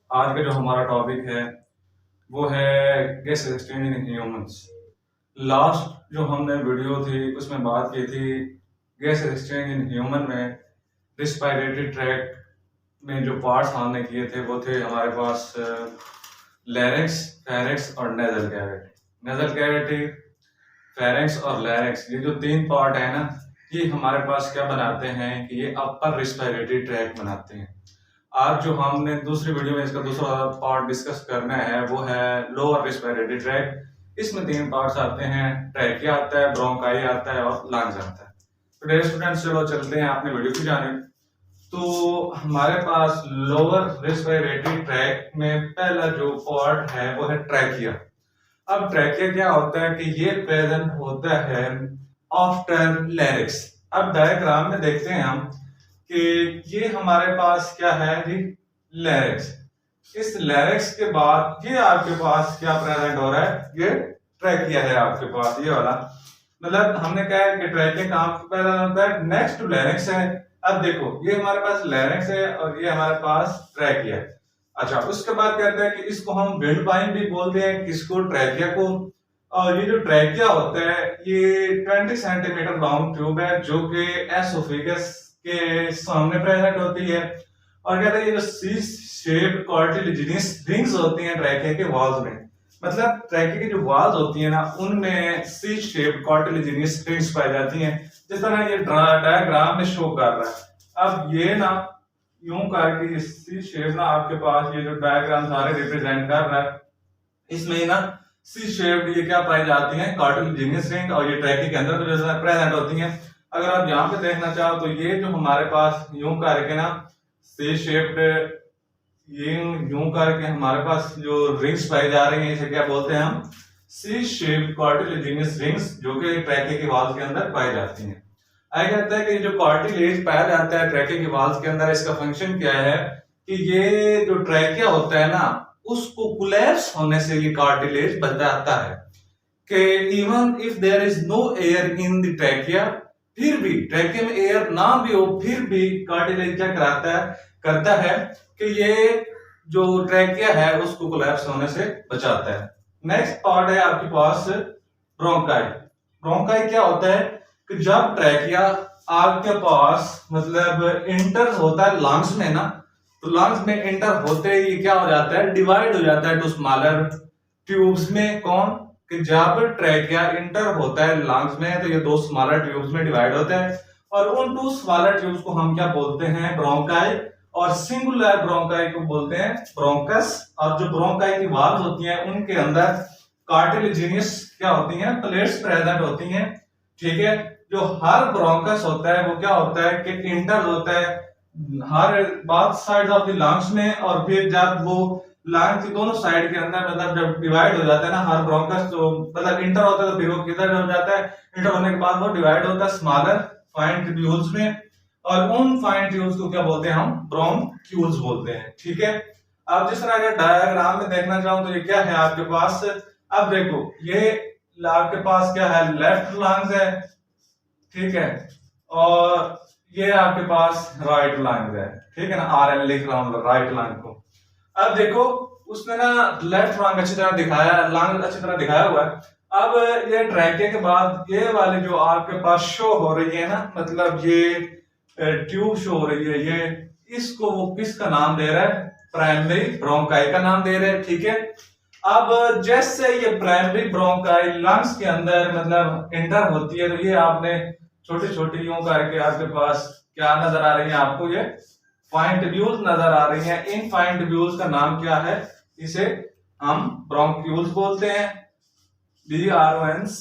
आज का जो हमारा टॉपिक है वो है gas exchange in humans. Last जो हमने वीडियो थी उसमें बात की थी गैस एक्सचेंज इन ह्यूमन में रिस्पायरेटरी ट्रैक्ट में जो पार्ट्स हमने किए थे वो थे हमारे पास लैरिंक्स, फेरिंक्स और nasal cavity. Nasal cavity, pharynx और लैरिंक्स, ये जो तीन पार्ट है ना, ये हमारे पास क्या बनाते हैं कि ये अपर रिस्पायरेटरी ट्रैक्ट बनाते हैं। आज जो हमने दूसरी वीडियो में इसका दूसरा पार्ट डिस्कस करना है वो है लोअर रिस्पिरेटरी ट्रैक्ट। इसमें तीन पार्ट्स आते हैं, ट्रैकिया आता है, ब्रोंकाई आता है और लंग्स आता है। तो डियर स्टूडेंट्स, चलो चलते हैं अपने वीडियो की जानिब। तो हमारे पास लोअर रिस्पिरेटरी ट्रैक्ट में पहला जो पार्ट है वो है ट्रैकिया। अब ट्रैकिया क्या होता है कि ये प्रेजेंट होता है आफ्टर लैरिक्स। अब डायग्राम में देखते हैं हम कि ये हमारे पास क्या है जी, लैरिक्स। इस लैरिक्स के बाद ये आपके पास क्या प्रेजेंट हो रहा है, ये ट्रैकिया है आपके पास, ये वाला। मतलब हमने कहा है कि ट्रैकिया कहां पैदा होता है, नेक्स्ट टू लैरिक्स है। अब देखो ये हमारे पास लैरिक्स है और ये हमारे पास ट्रैकिया है। अच्छा, उसके बाद कहते हैं कि इसको हम विंडपाइन भी बोलते हैं, किसको, ट्रैकिया को। और ये जो ट्रैकिया होता है ये 20 सेंटीमीटर लॉन्ग ट्यूब है जो कि एसोफेगस के सामने प्रेजेंट होती है। और कहते हैं ये जो सी शेप्ड कार्टिलेजिनस रिंग्स होती हैं ट्रैकिया के वॉल्स में, मतलब ट्रैकिया की जो वॉल्स होती है ना उनमें सी शेप्ड कार्टिलेजिनस रिंग्स पाई जाती हैं, जिस तरह ये डायग्राम में शो कर रहा है। अब ये ना यूं करके सी शेप ना आपके पास ये जो डायग्राम सारे रिप्रेजेंट कर रहा है, इसमें ना सी शेप्ड ये क्या पाई जाती हैं, कार्टिलेजिनस रिंग, और ये ट्रैकिया के अंदर जो प्रेजेंट होती हैं। अगर आप यहाँ पे देखना चाहो तो ये जो हमारे पास यूं करके ना सी शेप्ड, ये यूं करके हमारे पास जो रिंग्स पाई जा रही हैं इसे क्या बोलते हैं हम, सी शेप्ड कार्टिलेजिनस रिंग्स, जो कि ट्रैकिया की वॉल्स के अंदर पाई जाती हैं। आगे कहता है कि जो कार्टिलेज पाया जाता है ट्रैकिया की वॉल्स के अंदर, इसका फंक्शन क्या है कि ये जो ट्रैकिया होता है ना उसको कोलैप्स होने से ये कार्टिलेज बचाता है कि even if there is no air in the trachea, फिर भी ट्रैकिया में एयर ना भी हो फिर भी कार्टिलेज क्या करता है कि ये जो ट्रैकिया है उसको कोलैप्स होने से बचाता है। नेक्स्ट पार्ट है आपके पास ब्रोंकाई। ब्रोंकाई क्या होता है कि जब ट्रैकिया आपके पास मतलब इंटर होता है लंग्स में ना, तो लंग्स में इंटर होते ही क्या हो जाता है, डिवाइड हो जाता है टू स्मॉलर ट्यूब्स में। कौन कि जब ट्रैकिया इंटर होता है लंग्स में तो ये दो स्मॉलर ट्यूब्स में डिवाइड होता है, और उन टू स्मॉलर ट्यूब्स को हम क्या बोलते हैं, ब्रोंकाई, और सिंगुलर ब्रोंकाई को बोलते हैं ब्रोंकस। और जो ब्रोंकाई की वाल्व होती हैं उनके अंदर कार्टिलेजिनस क्या होती हैं, प्लेट्स प्रेजेंट होती हैं। ठीक है, जो हर ब्रोंकस होता है वो क्या होता है कि इंटर होता है हर बात साइड ऑफ द लंग्स में, और फिर जब वो लंग्स की दोनों साइड के अंदर मतलब जब डिवाइड हो जाता है ना हर ब्रोंकस, तो मतलब इंटर होता है तो फिर वो किधर हो जाता है, इंटर होने के बाद वो डिवाइड होता है स्मॉलर फाइन ट्यूब्यूल्स में, और उन फाइन ट्यूब्स को क्या बोलते हैं हम, ब्रोंक्यूल्स बोलते हैं। ठीक है, अब जिस तरह अगर डायग्राम में देखना चाहूं तो ये क्या है आपके पास, अब देखो ये आपके पास क्या है, लेफ्ट लंग्स है, ठीक है, और ये आपके पास राइट लंग है। ठीक है ना, आर एल लिख रहा हूं राइट लंग को। अब देखो उसने ना लेफ्ट लंग अच्छी तरह दिखाया, लंग अच्छी तरह दिखाया हुआ है। अब ये ट्रैकिया के बाद ये वाले जो आपके पास शो हो रही है ना, मतलब ये ट्यूब शो हो रही है, ये इसको वो किसका नाम दे रहा है, प्राइमरी ब्रोंकाई का नाम दे रहे हैं। ठीक है, अब जैसे ये प्राइमरी ब्रोंकाई लंग्स के अंदर मतलब एंटर होती है तो ये आपने छोटी छोटी यूं करके आपके पास क्या नजर आ रही है आपको, ये फाइन ट्यूब्यूल्स नजर आ रही हैं। इन फाइन ट्यूब्यूल्स का नाम क्या है, इसे हम ब्रोंक्यूल्स बोलते हैं, BRONCHIOLES।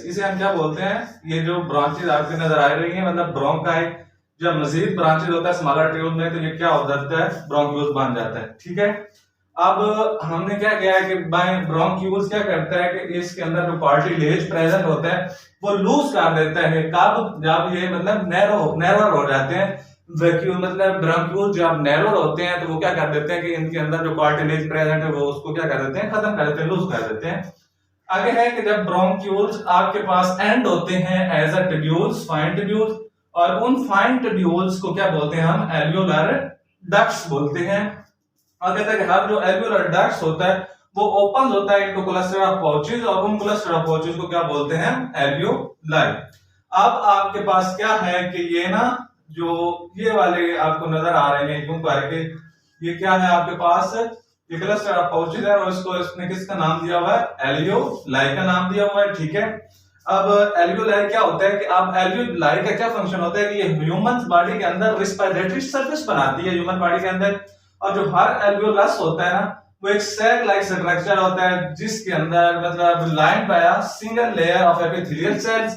इसे हम क्या बोलते हैं, ये जो ब्रांचेज आपके नजर आ रही हैं मतलब ब्रोंकाई, जब मजीद ब्रांचेज होता है स्मॉलर ट्यूब में तो ये क्या हो जाता है, ब्रोंक्यूल्स बन जाता है। ठीक है, अब हमने क्या किया है कि ब्रोंक्यूल्स क्या करता है कि इसके अंदर जो कार्टिलेज प्रेजेंट होता है वो लूज कर देता है। कब, जब ये मतलब नैरोर हो जाते हैं, वैक्यूल मतलब ब्रोंक्यूल जब नैरोर होते हैं तो वो क्या कर देते हैं कि इनके अंदर जो कार्टिलेज प्रेजेंट है वो उसको क्या कर देते हैं, खत्म कर देते हैं, लूज कर देते हैं। आगे है कि जब ब्रोंक्यूल्स आपके पास एंड होते हैं as a tubules, fine tubules, और उन फाइन ट्यूब्यूल्स को क्या बोलते हैं हम, एल्वियोलर डक्ट्स बोलते हैं। और कहते हैं कि हर जो एल्वियोलर डक्ट्स होता है वो ओपन होता है इनटू क्लस्टर ऑफ पाउचेस, और उन क्लस्टर ऑफ पाउचेस को क्या बोलते हैं? एल्वियोलाई। अब आपके पास क्या है कि ये ना जो ये वाले आपको नजर आ रहे हैं यूं करके, ये क्या है आपके पास? ये क्लस्टर ऑफ पाउचेस है, और इसको इसने किसका नाम दिया हुआ है? एल्वियोलाई का नाम दिया हुआ है, ठीक है। अब एल्वियोलाई क्या होता है कि अब एल्वियोलाई का क्या फंक्शन होता है कि ये ह्यूमन बॉडी के अंदर रिस्पिरेटरी सर्फेस बनाती है ह्यूमन बॉडी के अंदर। और जो हर एल्वियोलस होता है ना वो एक सैक लाइक स्ट्रक्चर होता है जिसके अंदर मतलब lined by a single layer of epithelial cells,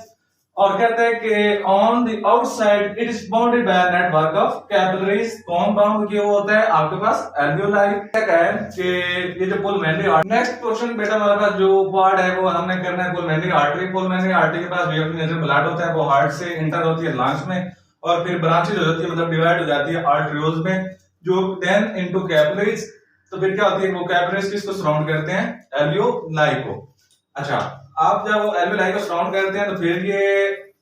और कहते हैं कि on the outside it is bounded by a network of capillaries. कौन बाउंड किया हुआ होता है? आपके पास एल्वियोलाई। क्या है कि ये जो पुलमोनरी आर्टरी, नेक्स्ट क्वेश्चन बेटा हमारे पास जो पार्ट है वो हमने करना है पुलमोनरी आर्टरी। पुलमोनरी आर्टरी के पास वेवलेंथ ब्लड होता है, वो हार्ट से इंटर होती है लंग्स में, और फिर ब्रांचेज हो जाती है मतलब डिवाइड हो जाती है आर्टरियोल्स में, जो देन इनटू कैपिलरीज। तो फिर क्या होती है? वो कैपिलरीज किसको सराउंड करते हैं? एल्वियोलाई को। अच्छा, आप जब वो एल्वियोलाई को सराउंड करते हैं तो फिर ये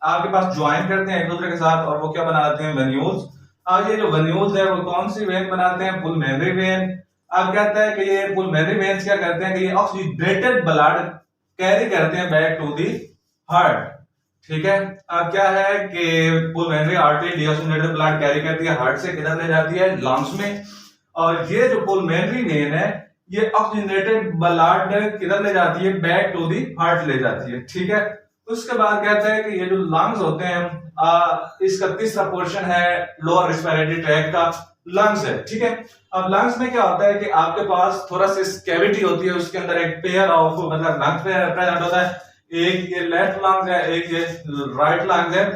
आपके पास ज्वाइन करते हैं एक दूसरे के साथ, और वो क्या बनाते हैं? वेन्यूल्स। अब ये जो वेन्यूल्स है वो कौन सी वेन बनाते हैं? Pulmonary when. अब कहता है कि ये पुलमोनरी वेन्स क्या करते हैं कि ये ऑक्सीडेटेड ब्लड कैरी करते हैं बैक टू दी हार्ट, ठीक है। अब क्या है कि pulmonary artery deoxygenated blood carry करती है हार्ट से किधर ले जाती है? लंग्स में। और ये जो पुलमोनरी वेन है ये ऑक्सीजनेटेड ब्लड किधर ले जाती है? बैक टू दी हार्ट ले जाती है, ठीक है। उसके बाद कहता है कि ये जो लंग्स होते हैं इसका तीसरा पोर्शन है लोअर रेस्पिरेटरी ट्रैक्ट का, लंग्स है, ठीक है। अब लंग्स में क्या होता है कि आपके पास थोड़ा सा कैविटी होती है, उसके अंदर एक पेयर ऑफ मतलब लंग्स प्रेजेंट होता है। एक ये लेफ्ट लंग्स है, एक ये राइट लंग्स है,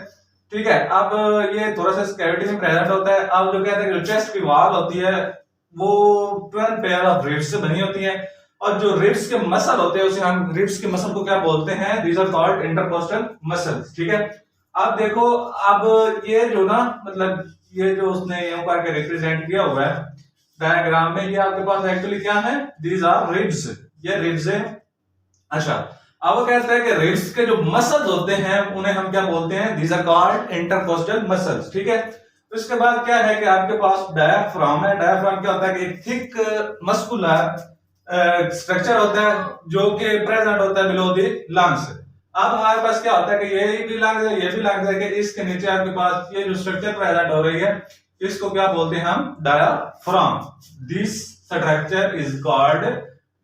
ठीक है। अब ये थोड़ा सा कैविटी में प्रेजेंट होता है। अब जो कहते हैं कि चेस्ट की वॉल होती है वो 12 पेयर ऑफ रिब्स से बनी होती है, और जो रिब्स के मसल होते हैं उसे हम रिब्स के मसल को क्या बोलते हैं? These are called intercostal muscles, ठीक है। अब देखो, अब ये जो ना मतलब ये जो उसने यूं करके रिप्रेजेंट किया हुआ है डायग्राम में, ये आपके पास एक्चुअली क्या है? दीज आर रिब्स, ये रिब्स है। अच्छा, अब वो कहता है कि रिब्स के जो मसल्स होते हैं उन्हें हम क्या बोलते हैं? These are called intercostal muscles, ठीक है। उसके बाद क्या है कि आपके पास डायफ्राम है। डायफ्राम क्या होता है कि थिक मस्कुलर स्ट्रक्चर होता है जो कि प्रेजेंट होता है बिलो दी लंग्स। अब हमारे पास क्या होता है कि ये भी लंग्स है, ये भी लंग्स है, कि इसके नीचे आपके पास ये जो स्ट्रक्चर प्रेजेंट हो रही है इसको क्या बोलते हैं हम? Diaphragm. This structure is called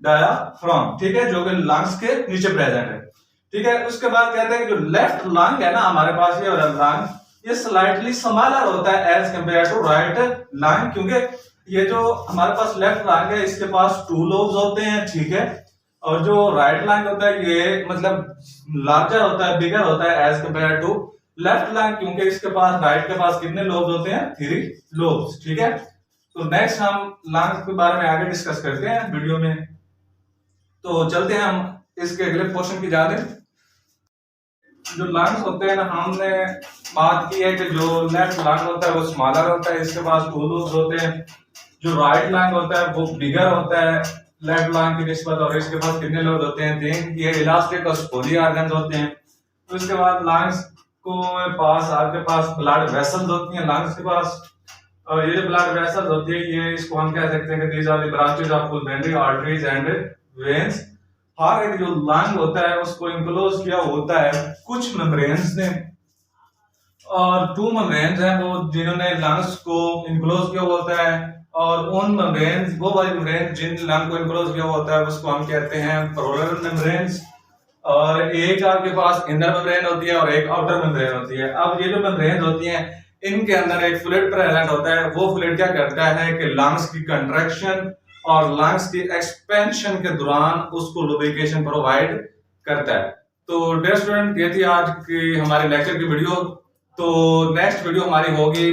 diaphragm, ठीक है, जो कि लंग्स के नीचे प्रेजेंट है, ठीक है। उसके बाद कहते हैं कि जो लेफ्ट लंग है ना हमारे पास, ये वाला लंग ये स्लाइटली स्मॉलर होता है as compare to right lung, क्योंकि ये जो हमारे पास लेफ्ट लंग है इसके पास 2 लोब्स होते हैं, ठीक है। और जो राइट लंग होता है ये मतलब लार्जर होता है, बिगर होता है as compare to left lung, क्योंकि इसके पास राइट के पास कितने लोब्स होते हैं? 3 लोब्स, ठीक है। तो नेक्स्ट हम लंग्स के बारे में आगे डिस्कस करते हैं वीडियो में। तो चलते हैं हम इसके अगले क्वेश्चन की जाने। जो लंग्स होते हैं ना, हमने बात की है कि जो लेफ्ट लंग होता है वो स्मॉलर होता है, इसके पास 2 लोब्स होते हैं। जो राइट लंग होता है वो बिगर होता है लेफ्ट लंग की निस्बत, और इसके पास कितने लोब्स होते हैं? 3। ये इलास्टिक और स्पोरी ऑर्गन्स होते हैं। तो इसके बाद लंग्स को पास आपके पास ब्लड वेसल्स होती हैं लंग्स के पास, और ये जो ब्लड वेसल्स होती है ये इसको हम कह सकते हैं कि these are the branches of pulmonary arteries and veins. हर एक जो लंग होता है उसको इनक्लोज किया होता है कुछ मेम्ब्रेन्स ने, और 2 मेम्ब्रेन्स हैं वो जिन्होंने लंग्स को इनक्लोज किया होता है, और उन मेम्ब्रेन्स वो वाली मेम्ब्रेन जिन लंग को इनक्लोज किया होता है उसको हम कहते हैं प्रोलर मेम्ब्रेन्स। और एक आपके पास इनर मेम्ब्रेन होती है और एक आउटर मेम्ब्रेन होती है। अब ये जो मेम्ब्रेन होती हैं इनके अंदर एक फ्लूइड प्रेजेंट होता है, वो फ्लूइड क्या करता है कि लंग्स की कंट्रैक्शन और लंग्स की एक्सपेंशन के दौरान उसको लुब्रिकेशन प्रोवाइड करता है। तो डियर स्टूडेंट, ये थी आज की हमारे लेक्चर की वीडियो। तो नेक्स्ट वीडियो हमारी होगी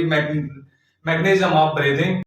मैग्नीशियम ऑफ ब्रीदिंग।